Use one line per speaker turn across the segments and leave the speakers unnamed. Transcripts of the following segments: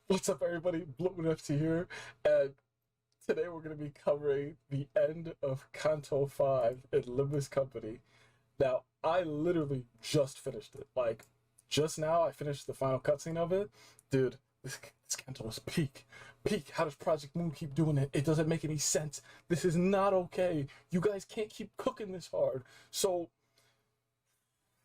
What's up, everybody? Blooming FT here, and today we're going to be covering the end of Canto 5 in Limbuscompany. Now, I literally just finished it. Like, just now, I finished the final cutscene of it. Dude, this Canto is peak. Peak. How does Project Moon keep doing it? It doesn't make any sense. This is not okay. You guys can't keep cooking this hard. So,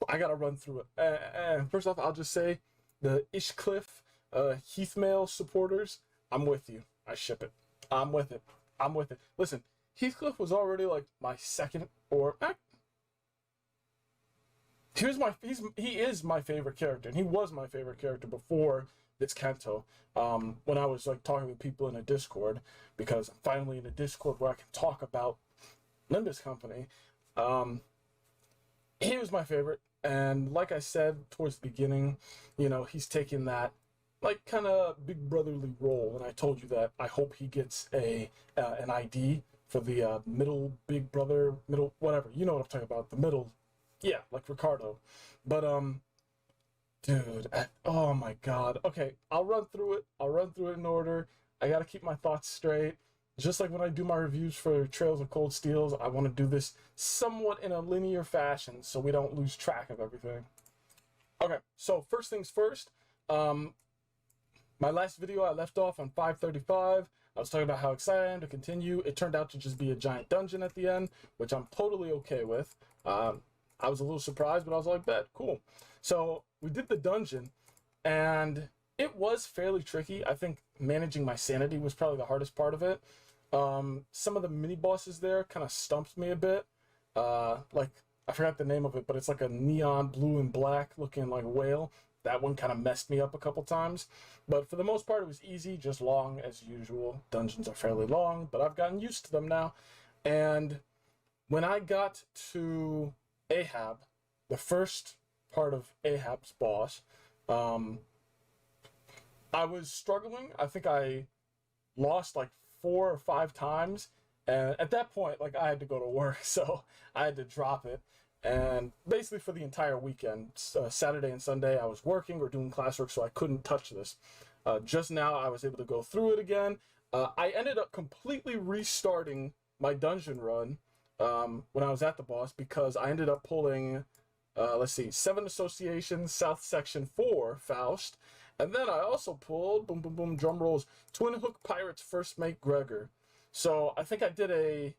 I gotta run through it. And first off, I'll just say, the Ishcliffe Heathmail supporters, I'm with you. I ship it. I'm with it. I'm with it. Listen, Heathcliff was already like my second, or he is my favorite character, and he was my favorite character before this Canto. When I was like talking with people in a Discord, because I'm finally in a Discord where I can talk about Limbuscompany. He was my favorite, and like I said towards the beginning, you know, he's taking that like kind of big brotherly role, and I told you that I hope he gets an ID for the middle big brother, middle whatever, you know what I'm talking about, the middle, yeah, like Ricardo. But dude, oh my god. Okay, I'll run through it. I'll run through it in order. I gotta keep my thoughts straight. Just like when I do my reviews for Trails of Cold Steels, I want to do this somewhat in a linear fashion so we don't lose track of everything. Okay, so first things first. My last video, I left off on 535. I was talking about how excited I am to continue. It turned out to just be a giant dungeon at the end, which I'm totally okay with. I was a little surprised, but I was like, bet, cool. So we did the dungeon, and it was fairly tricky. I think managing my sanity was probably the hardest part of it. Some of the mini bosses there kind of stumped me a bit. Like, I forgot the name of it, but it's like a neon blue and black looking like whale. That one kind of messed me up a couple times. But for the most part, it was easy, just long as usual. Dungeons are fairly long, but I've gotten used to them now. And when I got to Ahab, the first part of Ahab's boss, I was struggling. I think I lost like 4 or 5 times. And at that point, like, I had to go to work, so I had to drop it. And basically for the entire weekend, Saturday and Sunday, I was working or doing classwork, so I couldn't touch this. Just now, I was able to go through it again. I ended up completely restarting my dungeon run when I was at the boss, because I ended up pulling, let's see, 7 Associations, South Section 4, Faust. And then I also pulled, boom, boom, boom, drum rolls, Twin Hook Pirates First Mate Gregor. So I think I did a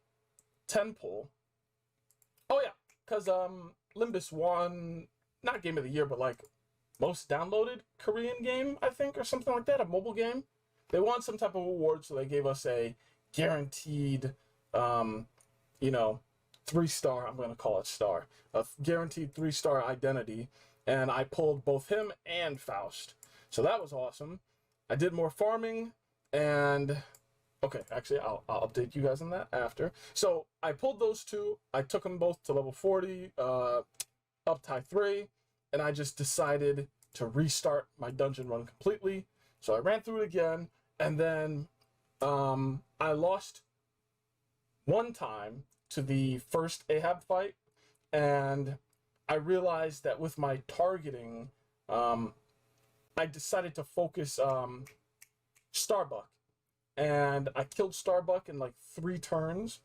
10 pull. Oh, yeah. Because Limbus won, not Game of the Year, but like most downloaded Korean game, I think, or something like that, a mobile game. They won some type of award, so they gave us a guaranteed, you know, 3-star, I'm going to call it star, a guaranteed 3-star identity, and I pulled both him and Faust. So that was awesome. I did more farming, and okay, actually, I'll update you guys on that after. So I pulled those 2. I took them both to level 40, up tie 3, and I just decided to restart my dungeon run completely. So I ran through it again, and then I lost 1 time to the first Ahab fight, and I realized that with my targeting, I decided to focus Starbuck. And I killed Starbuck in like 3 turns.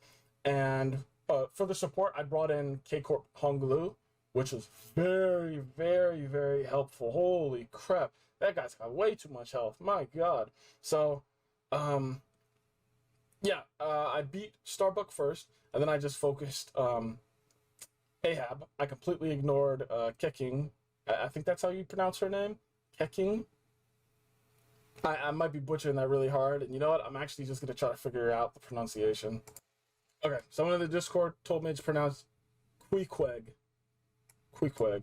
And for the support, I brought in K-Corp Honglu, which was very, very, very helpful. Holy crap. That guy's got way too much health. My god. So, yeah, I beat Starbuck first, and then I just focused Ahab. I completely ignored Keking. I think that's how you pronounce her name. Keking. I might be butchering that really hard, and you know what? I'm actually just going to try to figure out the pronunciation. Okay, someone in the Discord told me it's pronounced Queequeg. Queequeg.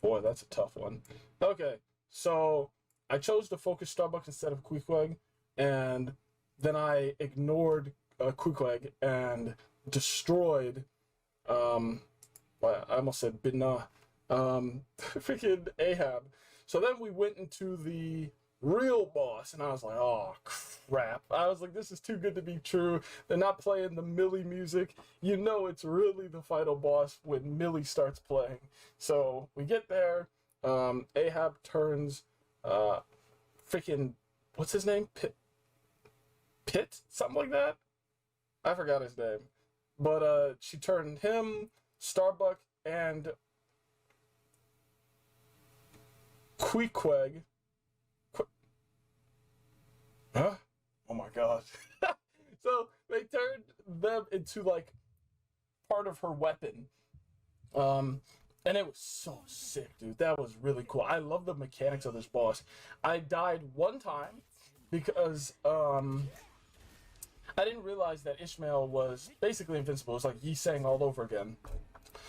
Boy, that's a tough one. Okay, so I chose to focus Starbucks instead of Queequeg, and then I ignored Queequeg and destroyed, I almost said Bidna, freaking Ahab. So then we went into the real boss, and I was like, oh crap. I was like, this is too good to be true. They're not playing the Millie music. You know it's really the final boss when Millie starts playing. So we get there, Ahab turns freaking what's his name? Pitt? Something like that? I forgot his name. But she turned him, Starbuck, and Queequeg. Huh? Oh my god. So they turned them into like part of her weapon. And it was so sick, dude. That was really cool. I love the mechanics of this boss. I died one time because I didn't realize that Ishmael was basically invincible. It was like Yi Sang all over again.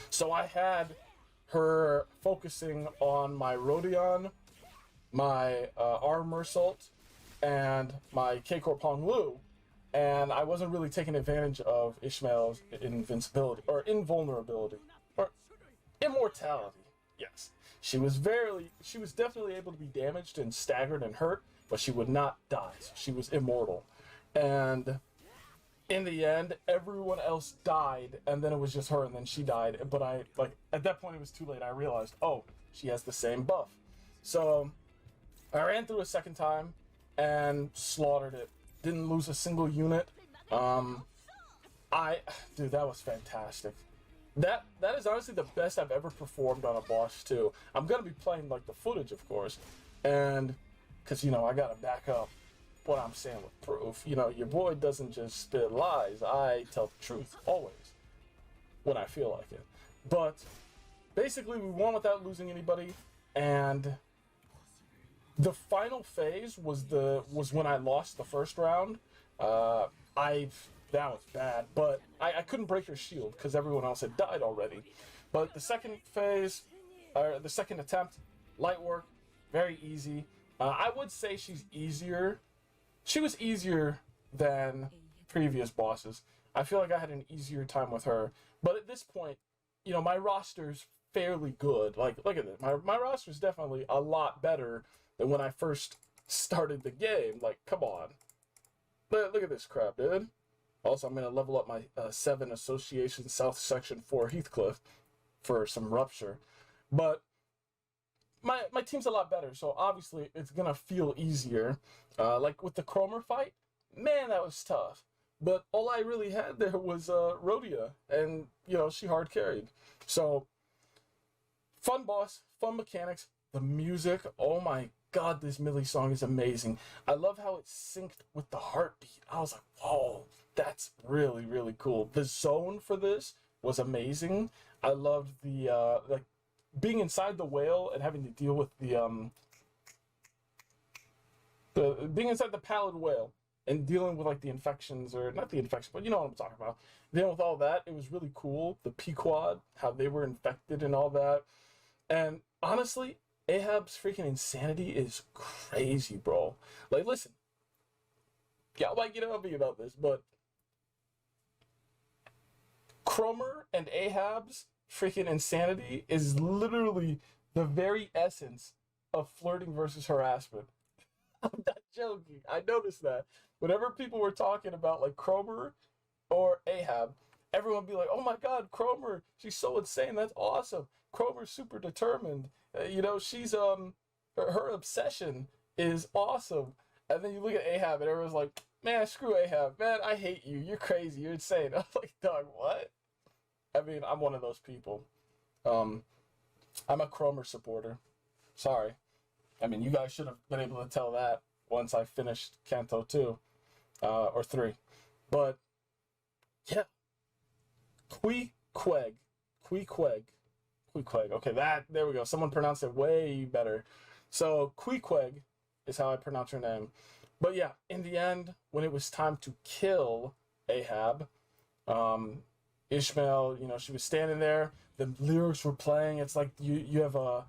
So I had her focusing on my Rodion, my Armor Assault, and my K-Corp Hong Lu, and I wasn't really taking advantage of Ishmael's invincibility, or invulnerability, or immortality. Yes. She was definitely able to be damaged and staggered and hurt, but she would not die. So she was immortal. And in the end, everyone else died, and then it was just her, and then she died. But at that point, it was too late. I realized, oh, she has the same buff. So I ran through a second time and slaughtered it. Didn't lose a single unit. Dude, that was fantastic. That is honestly the best I've ever performed on a boss too. I'm gonna be playing like the footage, of course, and because I gotta back up what I'm saying with proof. Your boy doesn't just spit lies. I tell the truth always when I feel like it. But basically, we won without losing anybody, and the final phase was when I lost the first round. That was bad, but I couldn't break her shield because everyone else had died already. But the second phase, or the second attempt, light work, very easy. I would say she's easier. She was easier than previous bosses. I feel like I had an easier time with her. But at this point, my roster's fairly good. Like, look at it. My roster's definitely a lot better than when I first started the game. Like, come on. Look at this crap, dude. Also, I'm going to level up my 7 Association South Section 4 Heathcliff for some Rupture. But my team's a lot better, so obviously it's going to feel easier. Like with the Cromer fight, man, that was tough. But all I really had there was Rhodia, and, she hard carried. So, fun boss, fun mechanics, the music, oh my god, this Millie song is amazing. I love how it synced with the heartbeat. I was like, whoa, that's really, really cool. The zone for this was amazing. I loved the, being inside the whale and having to deal with being inside the pallid whale and dealing with, like, the infections, or not the infections, but you know what I'm talking about. Dealing with all that, it was really cool. The Pequod, how they were infected and all that. And honestly, Ahab's freaking insanity is crazy, bro. Like, listen, y'all might get on me about this, but Cromer and Ahab's freaking insanity is literally the very essence of flirting versus harassment. I'm not joking. I noticed that. Whenever people were talking about, like, Cromer or Ahab, everyone would be like, oh my god, Cromer, she's so insane, that's awesome. Cromer's super determined. She's, her obsession is awesome. And then you look at Ahab and everyone's like, man, screw Ahab. Man, I hate you. You're crazy. You're insane. I'm like, dog, what? I mean, I'm one of those people. I'm a Cromer supporter. Sorry. I mean, you guys should have been able to tell that once I finished Canto 2, or 3. But, yeah. Queequeg. Okay, there we go. Someone pronounced it way better. So, Queequeg is how I pronounce her name. But yeah, in the end, when it was time to kill Ahab, Ishmael, she was standing there, the lyrics were playing, it's like you have a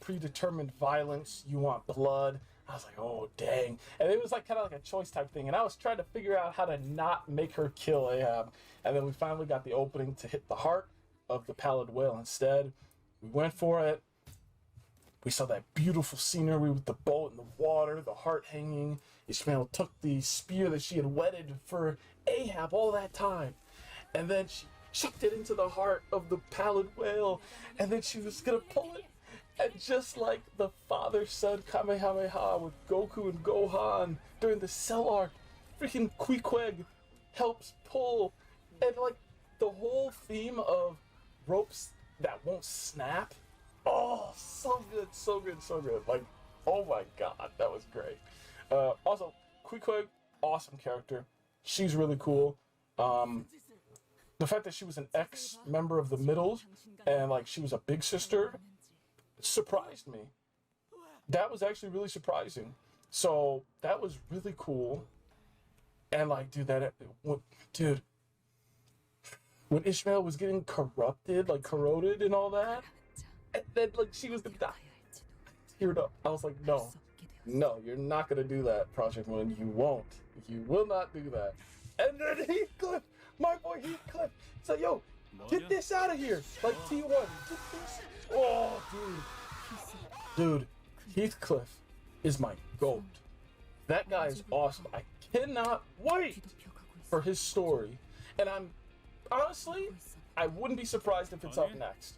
predetermined violence, you want blood. I was like, oh, dang. And it was like kind of like a choice type thing, and I was trying to figure out how to not make her kill Ahab, and then we finally got the opening to hit the heart of the pallid whale instead. We went for it. We saw that beautiful scenery with the boat in the water, the heart hanging. Ishmael took the spear that she had whetted for Ahab all that time, and then she chucked it into the heart of the pallid whale, and then she was gonna pull it, And just like the father-son Kamehameha with Goku and Gohan during the Cell arc, freaking Queequeg helps pull, and like the whole theme of ropes that won't snap. Oh, so good, so good, so good. Like, oh my god, that was great. Also, Queequeg, awesome character. She's really cool. The fact that she was an ex-member of the Middles and like she was a big sister surprised me. That was actually really surprising. So that was really cool. And like, dude, when Ishmael was getting corrupted, like corroded and all that, and then like she was gonna die, I teared up. I was like, no, you're not gonna do that, Project Moon. You won't. You will not do that. And then Heathcliff, my boy Heathcliff, said, yo, get this out of here. Like T1, get this. Oh, dude, Heathcliff is my GOAT. That guy is awesome. I cannot wait for his story. And I'm, honestly, I wouldn't be surprised if it's up next.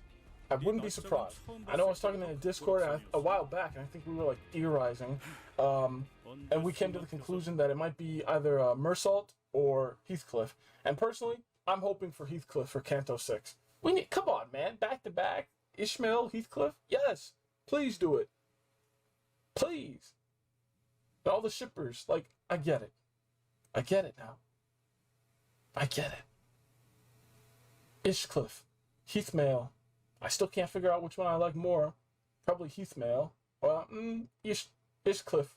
I wouldn't be surprised. I know I was talking in a Discord a while back, and I think we were like theorizing, and we came to the conclusion that it might be either Mersault or Heathcliff. And personally, I'm hoping for Heathcliff for Canto 6. Come on, man, back to back, Ishmael, Heathcliff, yes, please do it, please. And all the shippers, like, I get it now. I get it. Ishcliff, Heathmail. I still can't figure out which one I like more. Probably Heathmail. Well, Ishcliff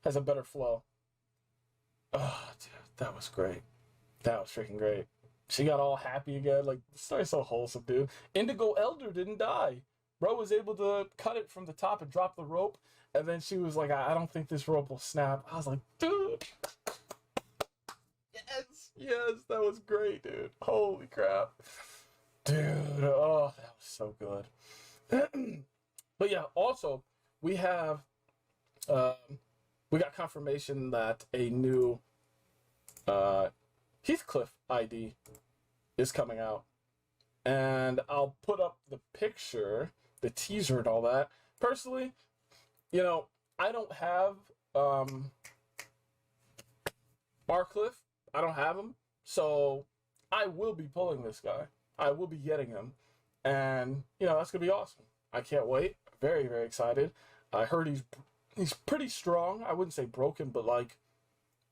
has a better flow. Oh, dude, that was great. That was freaking great. She got all happy again. Like, the story's so wholesome, dude. Indigo Elder didn't die. Bro was able to cut it from the top and drop the rope. And then she was like, I don't think this rope will snap. I was like, dude. Yes, that was great, dude. Holy crap. Dude, oh, that was so good. But yeah, also, we have, we got confirmation that a new Heathcliff ID is coming out. And I'll put up the picture, the teaser and all that. Personally, you know, I don't have Barcliff. I don't have him. So I will be pulling this guy. I will be getting him. And, you know, that's going to be awesome. I can't wait. Very, very excited. I heard he's pretty strong. I wouldn't say broken, but like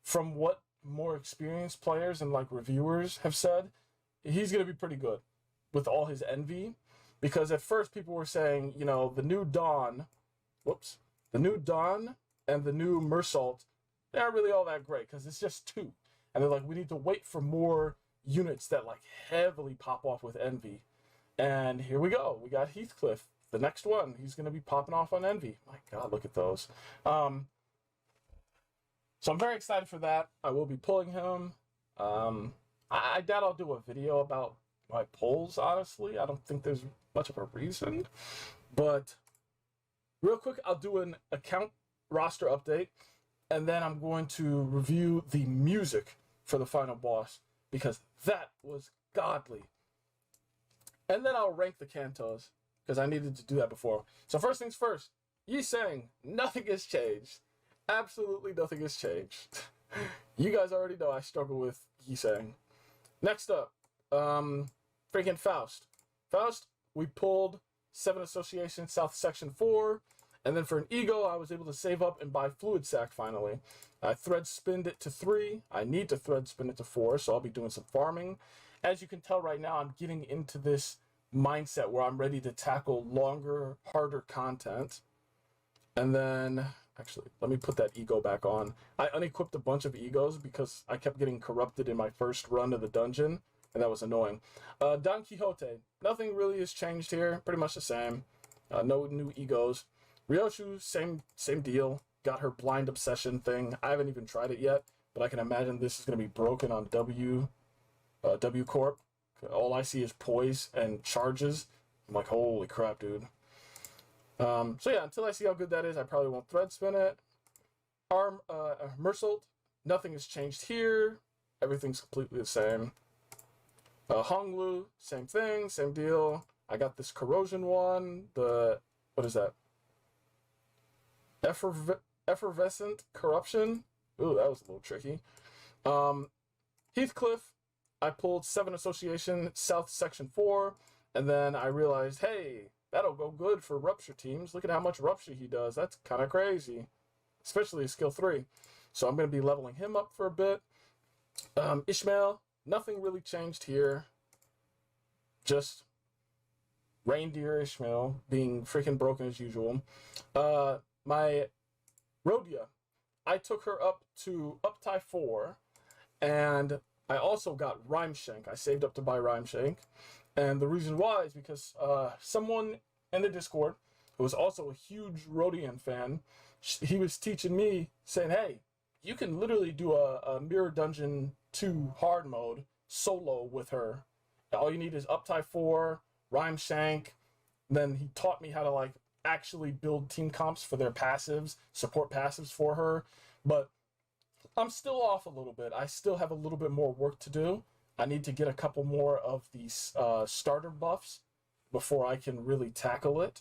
from what more experienced players and like reviewers have said, he's going to be pretty good with all his envy. Because at first people were saying, you know, the new Dawn and the new Mersault, they aren't really all that great because it's just two. And they're like, we need to wait for more units that like heavily pop off with envy. And here we go. We got Heathcliff, the next one. He's going to be popping off on envy. My God, look at those. So I'm very excited for that. I will be pulling him. I doubt I'll do a video about my pulls, honestly. I don't think there's much of a reason. But real quick, I'll do an account roster update. And then I'm going to review the music for the final boss, because that was godly. And then I'll rank the Cantos, because I needed to do that before. So first things first, Yi Sang, nothing has changed. Absolutely nothing has changed. You guys already know I struggle with Yi Sang. Next up, freaking Faust. Faust, we pulled 7 Association South Section 4. And then for an ego, I was able to save up and buy Fluid Sack finally. I thread spinned it to 3. I need to thread spin it to 4, so I'll be doing some farming. As you can tell right now, I'm getting into this mindset where I'm ready to tackle longer, harder content. And then, actually, let me put that ego back on. I unequipped a bunch of egos because I kept getting corrupted in my first run of the dungeon, and that was annoying. Don Quixote, nothing really has changed here. Pretty much the same. No new egos. Ryoshu, same deal. Got her blind obsession thing. I haven't even tried it yet, but I can imagine this is going to be broken on W Corp. All I see is poise and charges. I'm like, holy crap, dude. So yeah, until I see how good that is, I probably won't thread spin it. Mersault, nothing has changed here. Everything's completely the same. Honglu, same thing, same deal. I got this corrosion one. What is that? Effervescent corruption. Ooh, that was a little tricky. Heathcliff, I pulled 7 Association South Section 4, and then I realized, hey, that'll go good for rupture teams. Look at how much rupture he does. That's kind of crazy, especially skill 3. So I'm going to be leveling him up for a bit. Ishmael, nothing really changed here. Just Reindeer Ishmael being freaking broken as usual. My Rhodia, I took her up to Uptie 4, and I also got Rhymeshank. I saved up to buy Rhymeshank. And the reason why is because someone in the Discord, who was also a huge Rhodian fan, he was teaching me, saying, hey, you can literally do a Mirror Dungeon 2 hard mode solo with her. All you need is Uptie 4, Rhymeshank. Then he taught me how to like actually build team comps for their passives, support passives for her. But I'm still off a little bit. I still have a little bit more work to do. I need to get a couple more of these starter buffs before I can really tackle it.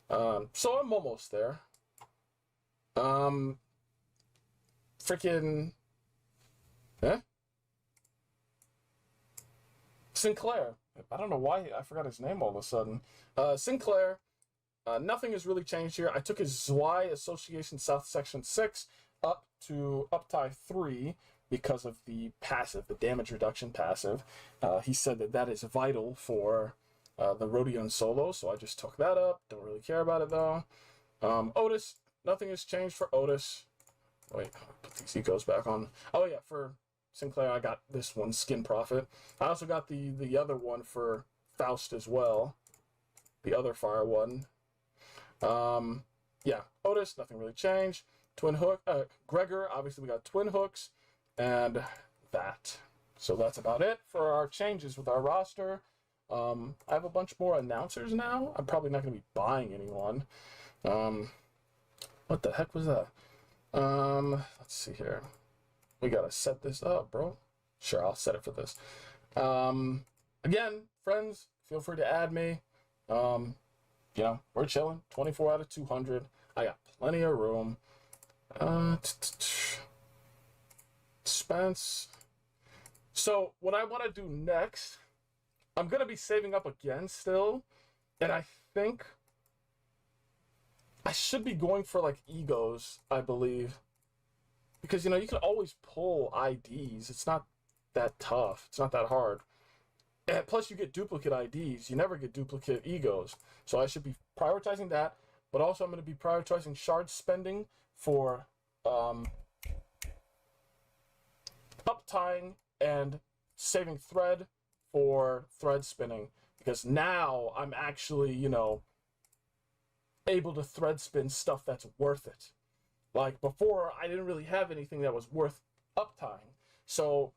So I'm almost there. Freaking... Sinclair. I don't know why I forgot his name all of a sudden. Sinclair, nothing has really changed here. I took his Zwei Association South Section 6 up to Uptie 3 because of the passive, the damage reduction passive. He said that that is vital for the Rhodian solo, so I just took that up. Don't really care about it though. Otis, nothing has changed for Otis. Wait, put these ecos back on. Oh yeah, for Sinclair, I got this one, Skin Prophet. I also got the other one for Faust as well. The other fire one. Yeah, Otis, nothing really changed. Twin Hook, Gregor, obviously we got Twin Hooks, and that. So that's about it for our changes with our roster. I have a bunch more announcers now. I'm probably not going to be buying anyone. What the heck was that? Let's see here. We gotta set this up, bro. Sure, I'll set it for this. Again, friends, feel free to add me. You know, we're chilling. 24 out of 200. I got plenty of room. Spence. So what I want to do next, I'm gonna be saving up again still, and I think I should be going for like egos, I believe. Because, you know, you can always pull IDs. It's not that tough. It's not that hard. And plus, you get duplicate IDs. You never get duplicate egos. So I should be prioritizing that. But also, I'm going to be prioritizing shard spending for uptying and saving thread for thread spinning. Because now I'm actually, you know, able to thread spin stuff that's worth it. Like, before, I didn't really have anything that was worth uptying. So,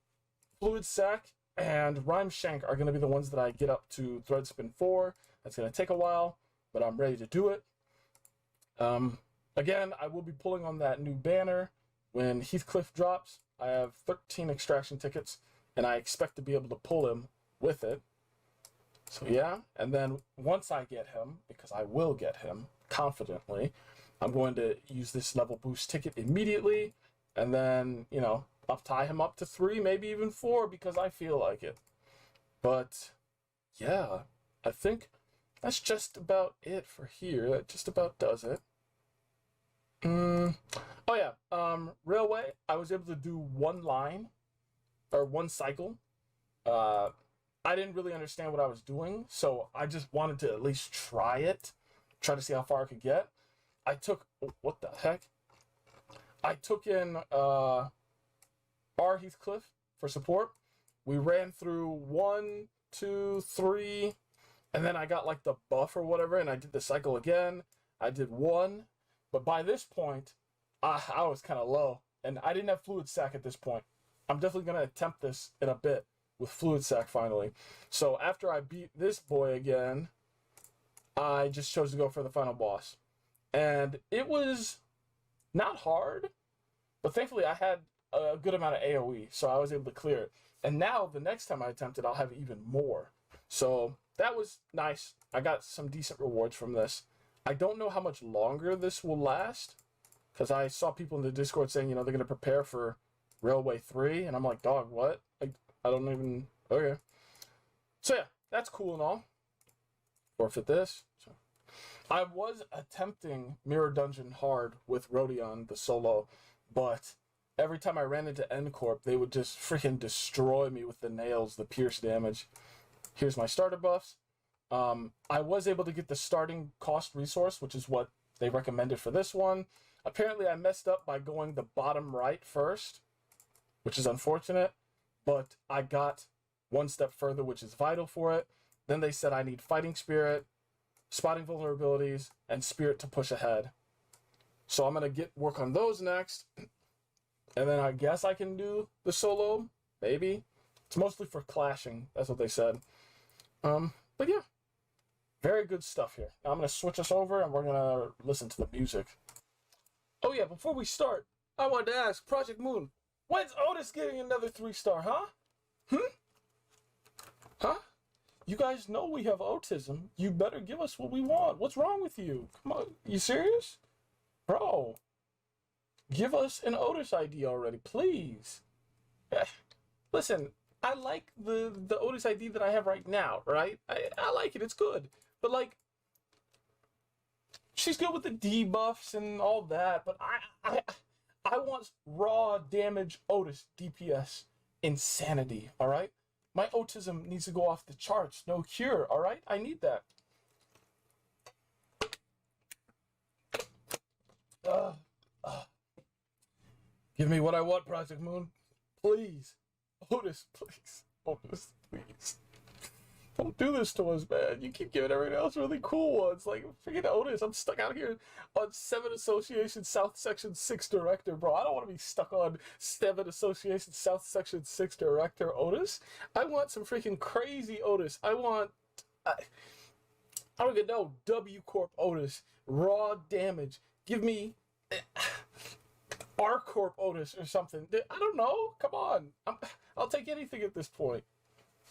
Fluid Sac and Rhymeshank are going to be the ones that I get up to Thread Spin 4. That's going to take a while, but I'm ready to do it. Again, I will be pulling on that new banner when Heathcliff drops. I have 13 extraction tickets, and I expect to be able to pull him with it. So, yeah. And then once I get him, because I will get him confidently, I'm going to use this level boost ticket immediately, and then, you know, uptie him up to 3, maybe even 4, because I feel like it. But, yeah, I think that's just about it for here. That just about does it. Oh, yeah, Railway, I was able to do 1 line, or 1 cycle. I didn't really understand what I was doing, so I just wanted to at least try it, try to see how far I could get. I took, what the heck? I took in R. Heathcliff for support. We ran through 1, 2, 3, and then I got like the buff or whatever, and I did the cycle again. I did 1, but by this point, I was kind of low, and I didn't have Fluid Sac at this point. I'm definitely going to attempt this in a bit with Fluid Sac finally. So after I beat this boy again, I just chose to go for the final boss. And it was not hard, but thankfully I had a good amount of AoE, so I was able to clear it. And now, the next time I attempt it, I'll have even more. So, that was nice. I got some decent rewards from this. I don't know how much longer this will last, because I saw people in the Discord saying, you know, they're going to prepare for Railway 3, and I'm like, dog, what? I don't even... Okay. So yeah, that's cool and all. Forfeit this. So, I was attempting Mirror Dungeon hard with Rodion, the solo, but every time I ran into N-Corp, they would just freaking destroy me with the nails, the pierce damage. Here's my starter buffs. I was able to get the starting cost resource, which is what they recommended for this one. Apparently, I messed up by going the bottom right first, which is unfortunate, but I got one step further, which is vital for it. Then they said I need Fighting Spirit, Spotting Vulnerabilities, and Spirit to push ahead. So I'm going to work on those next. And then I guess I can do the solo, maybe. It's mostly for clashing, that's what they said. But yeah, very good stuff here. Now I'm going to switch us over and we're going to listen to the music. Oh yeah, before we start, I wanted to ask, Project Moon, when's Otis getting another 3-star, huh? Huh? You guys know we have autism. You better give us what we want. What's wrong with you? Come on, you serious? Bro, give us an Otis ID already, please. Listen, I like the Otis ID that I have right now, right? I like it, it's good. But like, she's good with the debuffs and all that, but I want raw damage Otis DPS insanity, alright? My autism needs to go off the charts. No cure, alright? I need that. Give me what I want, Project Moon. Please. Otis, please. Otis, please. Don't do this to us, man. You keep giving everyone else really cool ones. Like, freaking Otis, I'm stuck out here on 7 Association South Section 6 Director, bro. I don't want to be stuck on 7 Association South Section 6 Director Otis. I want some freaking crazy Otis. I want... I don't even know. W Corp Otis. Raw damage. Give me... R Corp Otis or something. I don't know. Come on. I'll take anything at this point.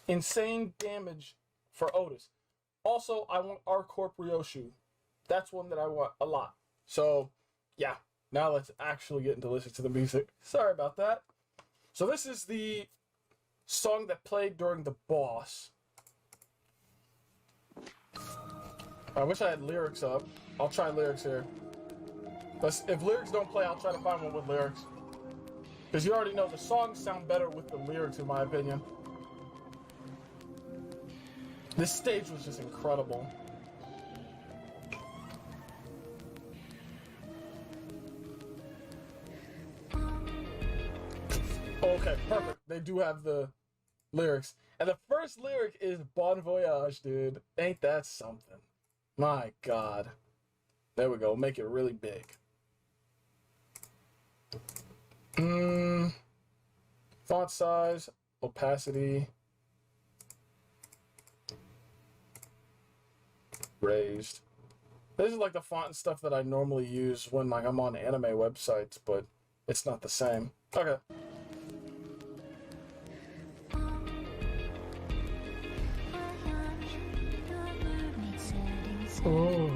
Insane damage for Otis. Also, I want R Corp Ryoshu. That's one that I want a lot. So, yeah. Now let's actually get into listening to the music. Sorry about that. So this is the song that played during the boss. I wish I had lyrics up. I'll try lyrics here. If lyrics don't play, I'll try to find one with lyrics. Because you already know the songs sound better with the lyrics, in my opinion. This stage was just incredible. Okay, perfect. They do have the lyrics. And the first lyric is Bon Voyage, dude. Ain't that something? My God. There we go. Make it really big. Font size, opacity, raised. This is like the font and stuff that I normally use when like I'm on anime websites, but it's not the same. Okay. Oh.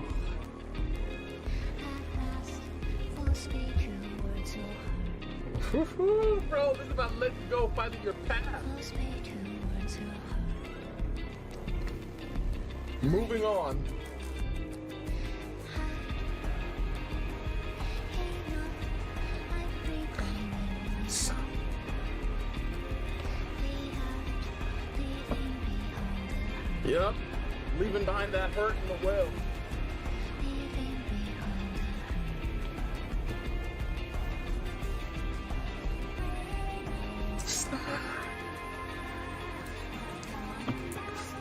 Bro, this is about letting go, finding your path. Moving on. Yep, leaving behind that hurt in the well.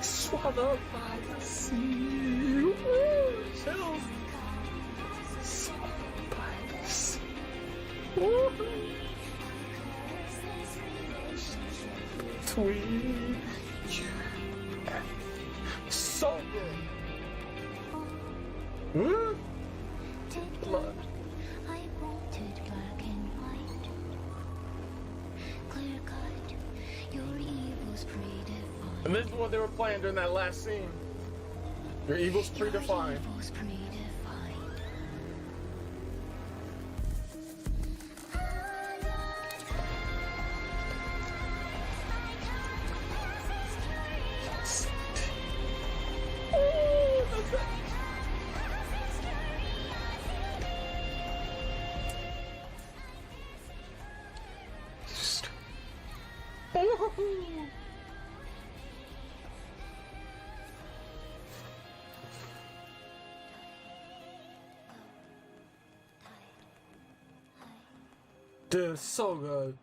Swallowed by the sea. Ooh, chills. Swallowed by the sea. Ooh. Between you and so good. Ooh. Blood.
I wanted black and white. Clear cut, your evil's predefined.
And this is what they were playing during that last scene. Your evil's predefined.
Evil's predefined.
Dude, so good.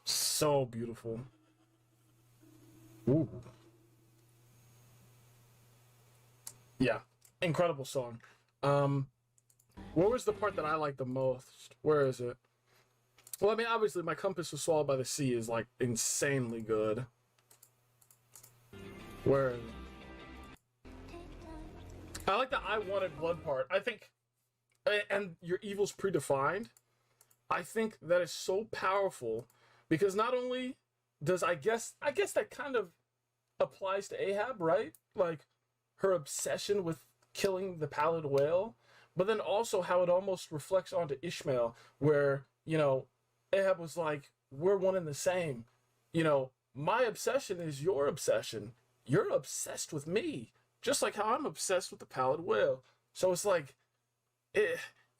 So beautiful. Ooh. Yeah, incredible song. What was the part that I liked the most? Where is it? Well, I mean, obviously, My Compass Was Swallowed by the Sea is like insanely good. Where is it? I like the I Wanted Blood part. I think, and Your Evil's Predefined. I think that is so powerful because not only does I guess that kind of applies to Ahab, right? Like her obsession with killing the pallid whale, but then also how it almost reflects onto Ishmael, where, you know, Ahab was like, we're one and the same. You know, my obsession is your obsession. You're obsessed with me, just like how I'm obsessed with the pallid whale. So it's like,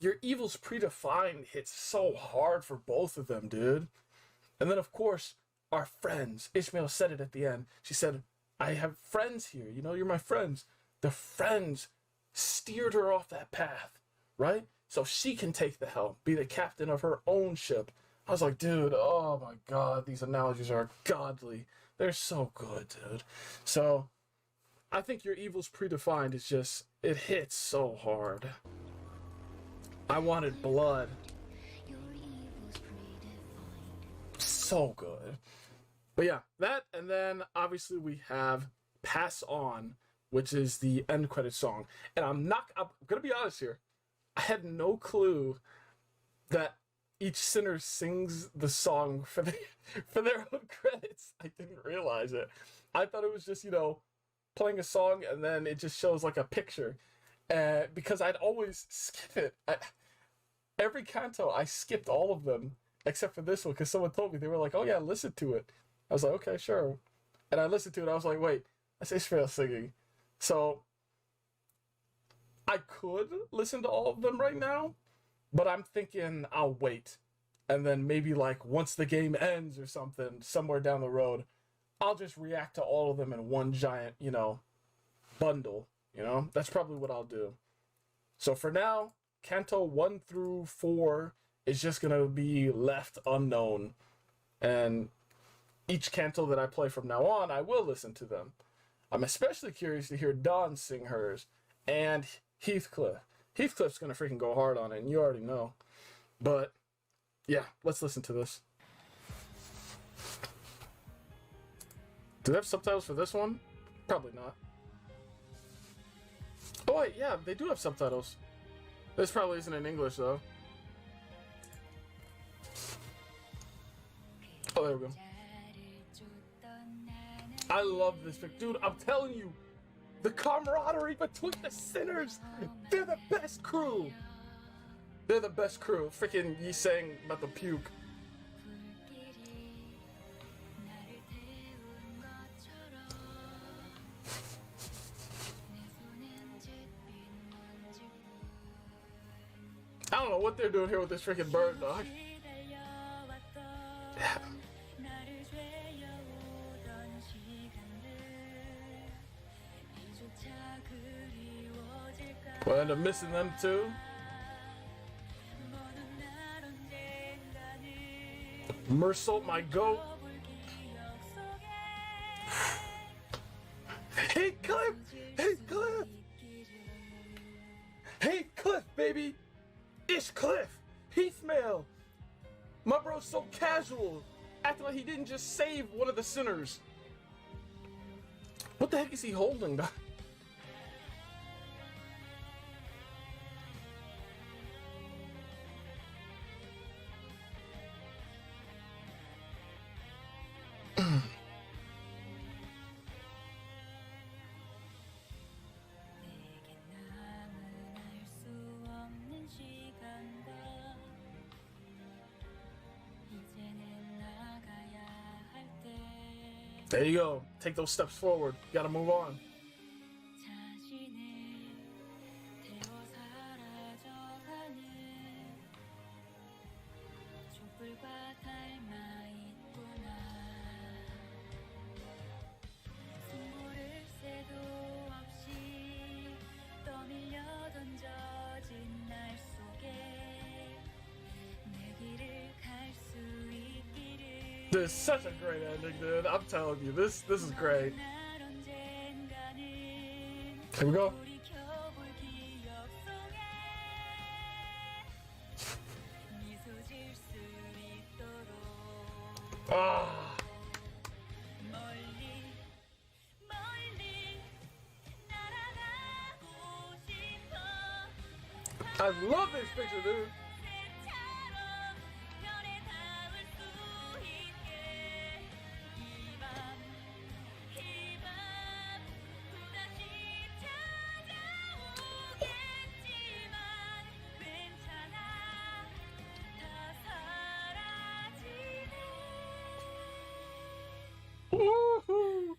your evil's predefined hits so hard for both of them, dude. And then, of course, our friends. Ishmael said it at the end. She said, I have friends here. You know, you're my friends. The friends steered her off that path, right? So she can take the helm, be the captain of her own ship. I was like, dude, oh my God, these analogies are godly. They're so good, dude. So I think Your Evil's Predefined is just, it hits so hard. I Wanted Blood.
Your evil's predefined.
So good. But yeah, that, and then obviously we have Pass On, which is the end credit song. And I'm gonna be honest here. I had no clue that each sinner sings the song for their own credits. I didn't realize it. I thought it was just, you know, playing a song and then it just shows like a picture. Because I'd always skip it. Every canto, I skipped all of them except for this one because someone told me. They were like, oh yeah, listen to it. I was like, okay, sure. And I listened to it. I was like, wait, that's Ishmael singing. So I could listen to all of them right now, but I'm thinking I'll wait. And then maybe like once the game ends or something, somewhere down the road, I'll just react to all of them in one giant, you know, bundle. You know, that's probably what I'll do. So for now, Canto 1 through 4 is just going to be left unknown. And each canto that I play from now on, I will listen to them. I'm especially curious to hear Dawn sing hers and Heathcliff. Heathcliff's going to freaking go hard on it, and you already know. But yeah, let's listen to this. Do they have subtitles for this one? Probably not. Oh wait, yeah, they do have subtitles. This probably isn't in English though. Oh, there we go. I love this pic. Dude, I'm telling you, the camaraderie between the sinners, they're the best crew. They're the best crew. Freaking Yi sang about the puke. I don't know what they're doing here with this freaking bird, dog. Yeah. We'll end up missing them too. Mersault, my goat. Hey, Cliff! Hey, Cliff! Hey, Cliff, baby! Ish Cliff! Heathmail! My bro's so casual, acting like he didn't just save one of the sinners. What the heck is he holding? There you go. Take those steps forward. You gotta move on. This is such a great ending, dude. I'm telling you, this is great. Here we go. Ah. I love this picture, dude. Woohoo!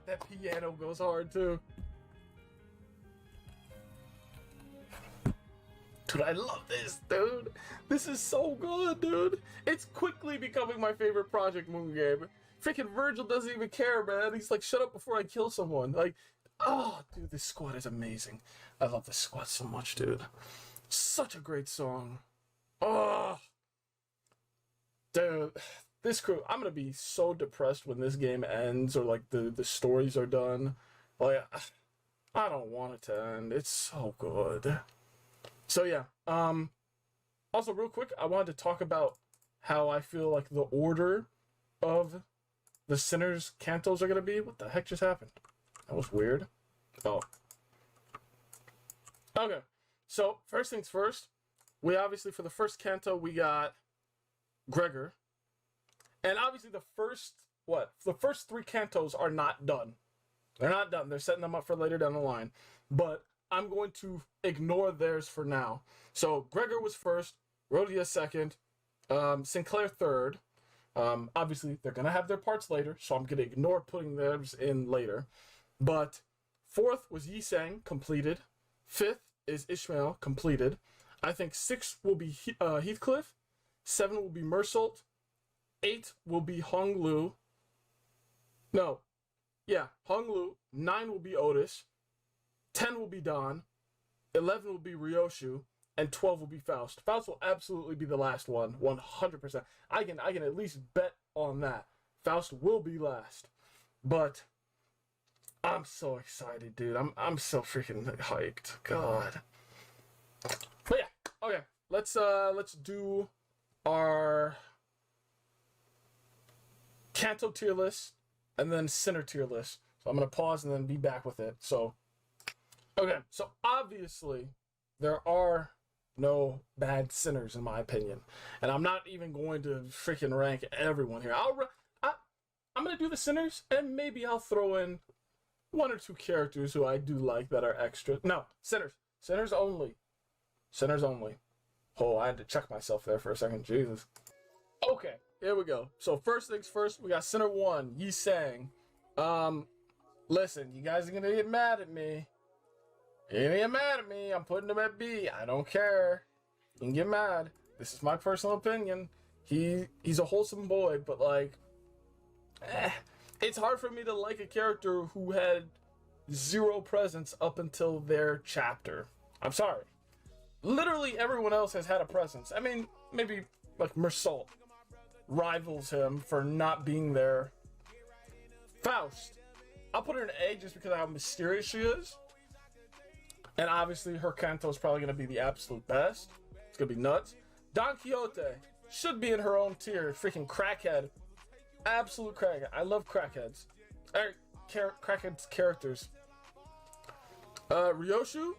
That piano goes hard too. Dude, I love this, dude. This is so good, dude. It's quickly becoming my favorite Project Moon game. Freaking Virgil doesn't even care, man. He's like, shut up before I kill someone. Like, oh, dude, this squad is amazing. I love this squad so much, dude. Such a great song. Oh, dude, this crew, I'm gonna be so depressed when this game ends or like the stories are done. Like, I don't want it to end. It's so good. So yeah, also real quick, I wanted to talk about how I feel like the order of the Sinners cantos are gonna be. What the heck just happened? That was weird. Oh. Okay, so first things first, we obviously, for the first canto, we got Gregor. And obviously the first three cantos are not done. They're not done. They're setting them up for later down the line. But I'm going to ignore theirs for now. So Gregor was first, Rhodia second, Sinclair third. Obviously, they're going to have their parts later, so I'm going to ignore putting theirs in later. But fourth was Yisang, completed. Fifth is Ishmael, completed. I think 6 will be Heathcliff. 7 will be Mersault. 8 will be Honglu. No. Yeah, Honglu. 9 will be Otis. 10 will be Don. 11 will be Ryoshu. And 12 will be Faust. Faust will absolutely be the last one. 100%. I can at least bet on that. Faust will be last. But I'm so excited, dude. I'm so freaking hyped. God. But yeah, okay. Let's do our Canto tier list and then Sinner tier list. So I'm gonna pause and then be back with it. So okay, so obviously there are no bad sinners in my opinion, and I'm not even going to freaking rank everyone here. I'm gonna do the sinners, and maybe I'll throw in 1 or 2 characters who I do like that are extra. No, sinners only. Sinners only. Oh, I had to check myself there for a second. Jesus. Okay, here we go. So first things first, we got Sinner 1, Yisang. Listen, you guys are gonna get mad at me. You're gonna get mad at me. I'm putting him at B. I don't care. You can get mad. This is my personal opinion. He's a wholesome boy, but like, it's hard for me to like a character who had 0 presence up until their chapter. I'm sorry. Literally everyone else has had a presence. I mean, maybe like Mersault rivals him for not being there. Faust, I'll put her in A just because of how mysterious she is. And obviously her canto is probably going to be the absolute best. It's gonna be nuts. Don Quixote should be in her own tier. Freaking crackhead. Absolute crackhead. I love crackheads. Crackheads characters. Ryoshu?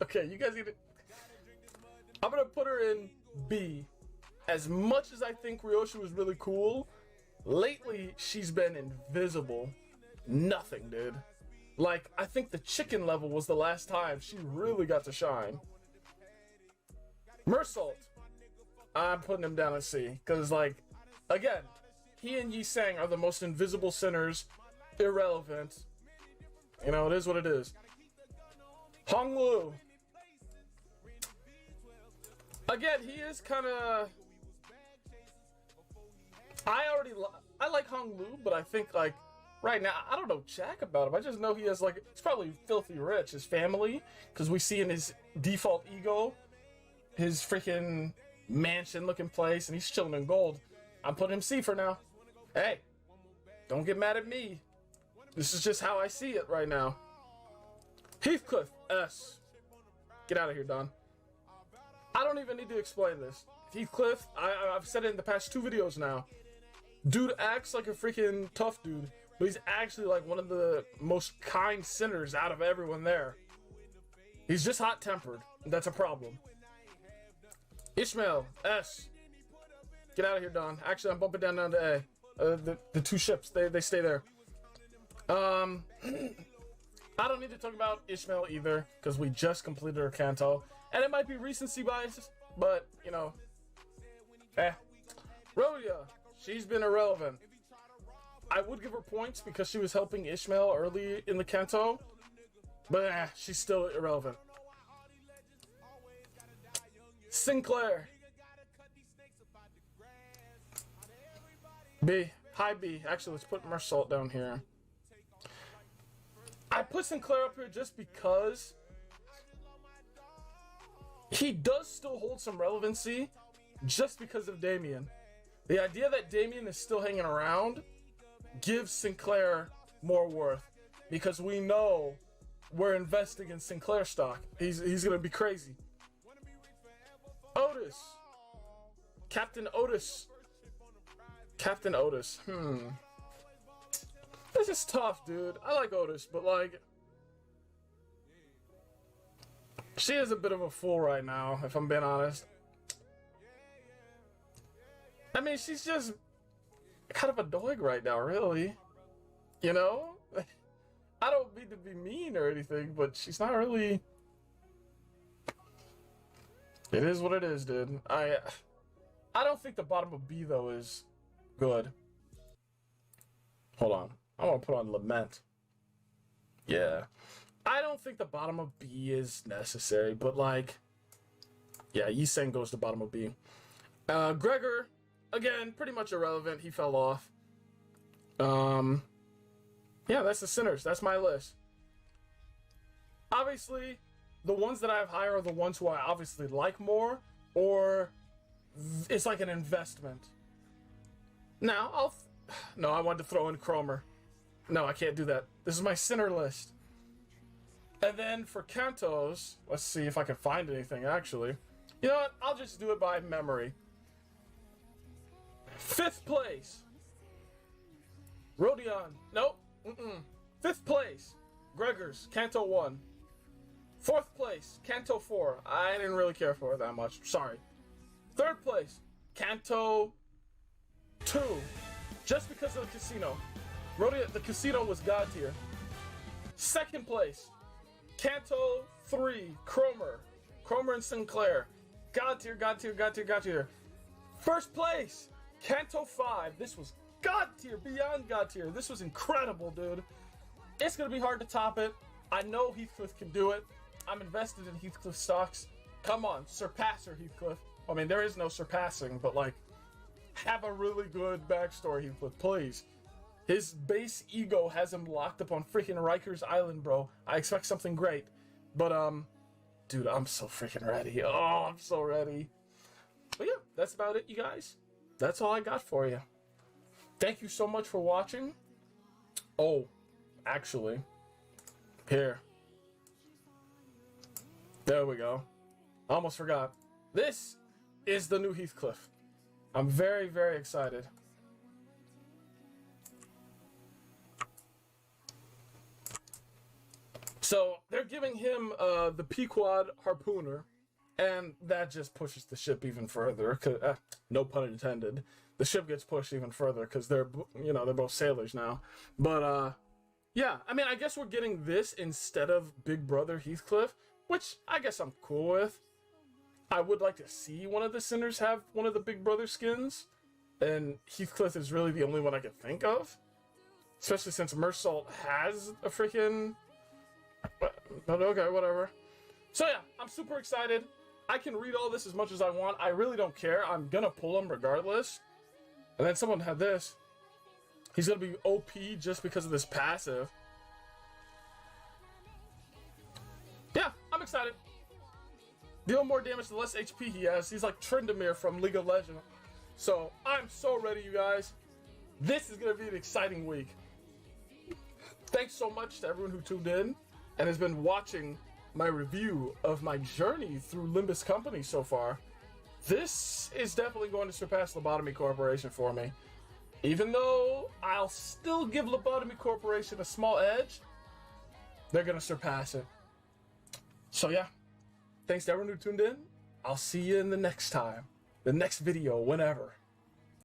Okay, you guys need to... I'm gonna put her in B. As much as I think Ryoshu was really cool, lately she's been invisible. Nothing, dude. Like, I think the chicken level was the last time she really got to shine. Mersault. I'm putting him down at C. Because, like, again, he and Yi Sang are the most invisible sinners. Irrelevant. You know, it is what it is. Hong Lu. Again, he is kind of... I like Hong Lu, but I think, like, right now, I don't know jack about him. I just know he has, like, he's probably filthy rich. His family, because we see in his default ego, his freaking mansion-looking place, and he's chilling in gold. I'm putting him C for now. Hey, don't get mad at me. This is just how I see it right now. Heathcliff, S. Get out of here, Don. I don't even need to explain this. Heathcliff, I've said it in the past 2 videos now. Dude acts like a freaking tough dude, but he's actually like one of the most kind sinners out of everyone there. He's just hot-tempered. That's a problem. Ishmael, S. Get out of here, Don. Actually, I'm bumping down to A. The 2 ships, they stay there. I don't need to talk about Ishmael either, because we just completed our Canto. And it might be recency bias, but, you know. Rhodia, she's been irrelevant. I would give her points because she was helping Ishmael early in the Canto, but she's still irrelevant. Sinclair. B. High B. Actually, let's put Mersault down here. I put Sinclair up here just because he does still hold some relevancy just because of Damien. The idea that Damien is still hanging around gives Sinclair more worth because we know we're investing in Sinclair stock. He's gonna be crazy. Otis. Captain Otis. Captain Otis. This is tough, dude. I like Otis, but like... she is a bit of a fool right now, if I'm being honest. I mean, she's just kind of a dog right now, really. You know? I don't mean to be mean or anything, but she's not really... It is what it is, dude. I don't think the bottom of B, though, is good. Hold on. I want to put on Lament. Yeah. I don't think the bottom of B is necessary, but, like... yeah, Yi Sang goes to bottom of B. Gregor, again, pretty much irrelevant. He fell off. Yeah, that's the sinners. That's my list. Obviously, the ones that I have higher are the ones who I obviously like more, or it's like an investment. Now, no, I wanted to throw in Cromer. No, I can't do that. This is my sinner list. And then for Cantos, let's see if I can find anything, actually. You know what? I'll just do it by memory. 5th place. Rodion. Nope. 5th place. Gregor's. Canto 1. 4th place. Canto 4. I didn't really care for it that much. Sorry. 3rd place. Canto 2. Just because of the casino. Rodion, the casino was god tier. 2nd place. Canto 3. Cromer. Cromer and Sinclair. God tier, god tier, god tier, god tier. 1st place. Canto 5. This was god tier, beyond god tier. This was incredible, dude. It's gonna be hard to top it. I know Heathcliff can do it. I'm invested in Heathcliff stocks. Come on, surpass her, Heathcliff. I mean, there is no surpassing, but like, have a really good backstory, Heathcliff, please. His base ego has him locked up on freaking Rikers Island, bro. I expect something great. But, dude, I'm so freaking ready. Oh, I'm so ready. But yeah, that's about it, you guys. That's all I got for you. Thank you so much for watching. Oh, actually, here. There we go. I almost forgot. This is the new Heathcliff. I'm very, very excited. So they're giving him the Pequod Harpooner, and that just pushes the ship even further. No pun intended. The ship gets pushed even further because they're both sailors now. But yeah, I mean, I guess we're getting this instead of Big Brother Heathcliff, which I guess I'm cool with. I would like to see one of the Sinners have one of the Big Brother skins, and Heathcliff is really the only one I can think of, especially since Mersault has a freaking. But okay, whatever. So yeah, I'm super excited. I can read all this as much as I want. I really don't care. I'm gonna pull them regardless. And then someone had this. He's gonna be OP just because of this passive. Yeah, I'm excited. Deal more damage the less HP he has. He's like Tryndamere from League of Legends. So I'm so ready, you guys. This is gonna be an exciting week. Thanks so much to everyone who tuned in and has been watching my review of my journey through Limbuscompany so far. This is definitely going to surpass Lobotomy Corporation for me. Even though I'll still give Lobotomy Corporation a small edge, they're going to surpass it. So yeah, thanks to everyone who tuned in. I'll see you in the next time, the next video, whenever.